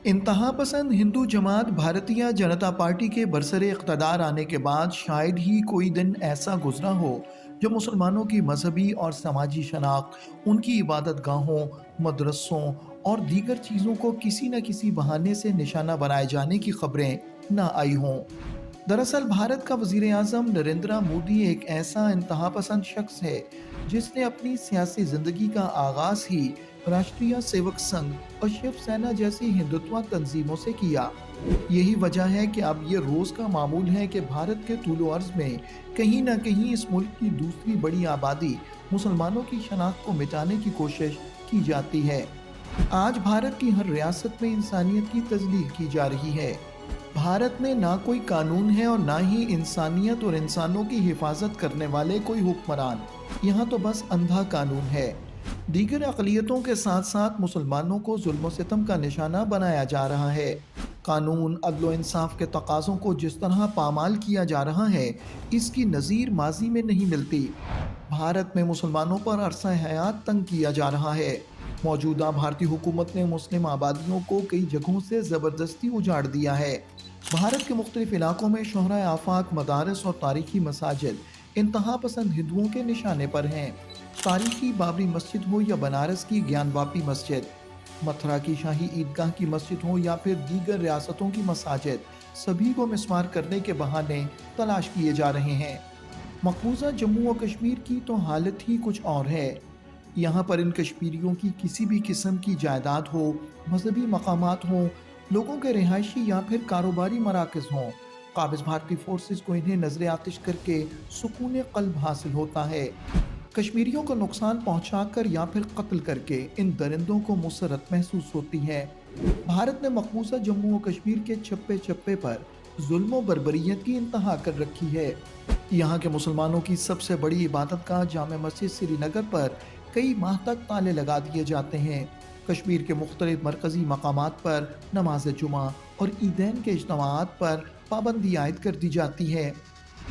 انتہا پسند ہندو جماعت بھارتیہ جنتا پارٹی کے برسر اقتدار آنے کے بعد شاید ہی کوئی دن ایسا گزرا ہو جو مسلمانوں کی مذہبی اور سماجی شناخت، ان کی عبادت گاہوں، مدرسوں اور دیگر چیزوں کو کسی نہ کسی بہانے سے نشانہ بنائے جانے کی خبریں نہ آئی ہوں۔ دراصل بھارت کا وزیر اعظم نریندر مودی ایک ایسا انتہا پسند شخص ہے جس نے اپنی سیاسی زندگی کا آغاز ہی راشٹریہ سیوک سنگھ اور شیو سینا جیسی ہندوتوا تنظیموں سے کیا۔ یہی وجہ ہے کہ اب یہ روز کا معمول ہے کہ بھارت کے طول و عرض میں کہیں نہ کہیں اس ملک کی دوسری بڑی آبادی مسلمانوں کی شناخت کو مٹانے کی کوشش کی جاتی ہے۔ آج بھارت کی ہر ریاست میں انسانیت کی تذلیل کی جا رہی ہے۔ بھارت میں نہ کوئی قانون ہے اور نہ ہی انسانیت اور انسانوں کی حفاظت کرنے والے کوئی حکمران، یہاں تو بس اندھا قانون ہے۔ دیگر اقلیتوں کے ساتھ ساتھ مسلمانوں کو ظلم و ستم کا نشانہ بنایا جا رہا ہے۔ قانون، عدل و انصاف کے تقاضوں کو جس طرح پامال کیا جا رہا ہے، اس کی نظیر ماضی میں نہیں ملتی۔ بھارت میں مسلمانوں پر عرصہ حیات تنگ کیا جا رہا ہے۔ موجودہ بھارتی حکومت نے مسلم آبادیوں کو کئی جگہوں سے زبردستی اجاڑ دیا ہے۔ بھارت کے مختلف علاقوں میں شہرائے آفاق، مدارس اور تاریخی مساجد انتہا پسند ہندوؤں کے نشانے پر ہیں۔ تاریخی بابری مسجد ہو یا بنارس کی گیان واپی مسجد، متھرا کی شاہی عیدگاہ کی مسجد ہو یا پھر دیگر ریاستوں کی مساجد، سبھی کو مسمار کرنے کے بہانے تلاش کیے جا رہے ہیں۔ مقبوضہ جموں و کشمیر کی تو حالت ہی کچھ اور ہے۔ یہاں پر ان کشمیریوں کی کسی بھی قسم کی جائیداد ہو، مذہبی مقامات ہوں، لوگوں کے رہائشی یا پھر کاروباری مراکز ہوں، قابض بھارتی فورسز کو انہیں نظر آتش کر کے سکون قلب حاصل ہوتا ہے۔ کشمیریوں کو نقصان پہنچا کر یا پھر قتل کر کے ان درندوں کو مسرت محسوس ہوتی ہے۔ بھارت نے مقبوضہ جموں و کشمیر کے چپے چپے پر ظلم و بربریت کی انتہا کر رکھی ہے۔ یہاں کے مسلمانوں کی سب سے بڑی عبادت گاہ جامع مسجد سری نگر پر کئی ماہ تک تالے لگا دیے جاتے ہیں۔ کشمیر کے مختلف مرکزی مقامات پر نماز جمعہ اور عیدین کے اجتماعات پر پابندی عائد کر دی جاتی ہے۔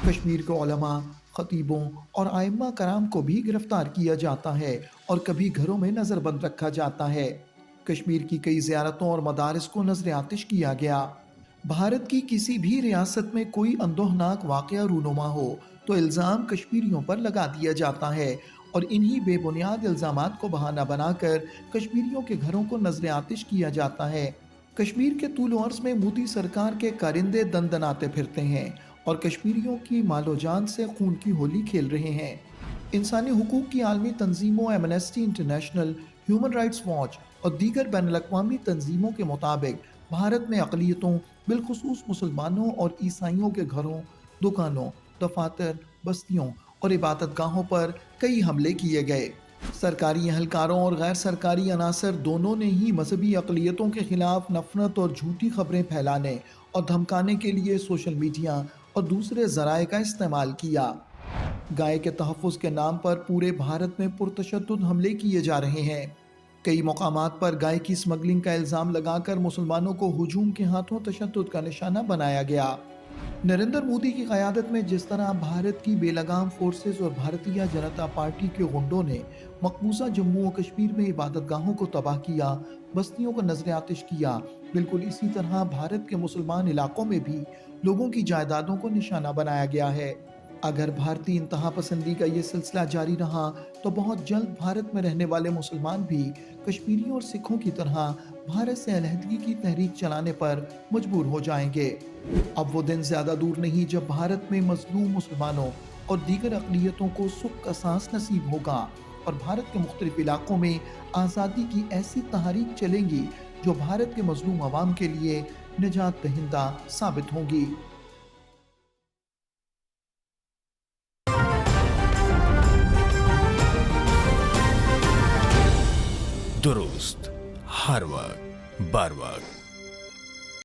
کشمیر کے علماء، خطیبوں اور ائمہ کرام کو بھی گرفتار کیا جاتا ہے اور کبھی گھروں میں نظر بند رکھا جاتا ہے۔ کشمیر کی کئی زیارتوں اور مدارس کو نظر آتش کیا گیا۔ بھارت کی کسی بھی ریاست میں کوئی اندوہناک واقعہ رونما ہو تو الزام کشمیریوں پر لگا دیا جاتا ہے اور انہی بے بنیاد الزامات کو بہانہ بنا کر کشمیریوں کے گھروں کو نظر آتش کیا جاتا ہے۔ کشمیر کے طول و عرض میں مودی سرکار کے کارندے دندناتے پھرتے ہیں اور کشمیریوں کی مال و جان سے خون کی ہولی کھیل رہے ہیں۔ انسانی حقوق کی عالمی تنظیموں Amnesty international, human rights watch اور دیگر بین الاقوامی تنظیموں کے مطابق بھارت میں اقلیتوں، بالخصوص مسلمانوں اور عیسائیوں کے گھروں، دکانوں، دفاتر، بستیوں اور عبادت گاہوں پر کئی حملے کیے گئے۔ سرکاری اہلکاروں اور غیر سرکاری عناصر دونوں نے ہی مذہبی اقلیتوں کے خلاف نفرت اور جھوٹی خبریں پھیلانے اور دھمکانے کے لیے سوشل میڈیا اور دوسرے ذرائع کا استعمال کیا۔ گائے کے تحفظ کے نام پر پورے بھارت میں پرتشدد حملے کیے جا رہے ہیں۔ کئی مقامات پر گائے کی اسمگلنگ کا الزام لگا کر مسلمانوں کو ہجوم کے ہاتھوں تشدد کا نشانہ بنایا گیا۔ نریندر مودی کی قیادت میں جس طرح بھارت کی بے لگام فورسز اور بھارتیہ جنتا پارٹی کے غنڈوں نے مقبوضہ جموں و کشمیر میں عبادت گاہوں کو تباہ کیا، بستیوں کو نظر آتش کیا، بالکل اسی طرح بھارت کے مسلمان علاقوں میں بھی لوگوں کی جائیدادوں کو نشانہ بنایا گیا ہے۔ اگر بھارتی انتہا پسندی کا یہ سلسلہ جاری رہا تو بہت جلد بھارت میں رہنے والے مسلمان بھی کشمیریوں اور سکھوں کی طرح بھارت سے علیحدگی کی تحریک چلانے پر مجبور ہو جائیں گے۔ اب وہ دن زیادہ دور نہیں جب بھارت میں مظلوم مسلمانوں اور دیگر اقلیتوں کو سکھ کا سانس نصیب ہوگا اور بھارت کے مختلف علاقوں میں آزادی کی ایسی تحریک چلیں گی جو بھارت کے مظلوم عوام کے لیے نجات دہندہ ثابت ہوں گی۔ درست، ہر وقت، بر وقت۔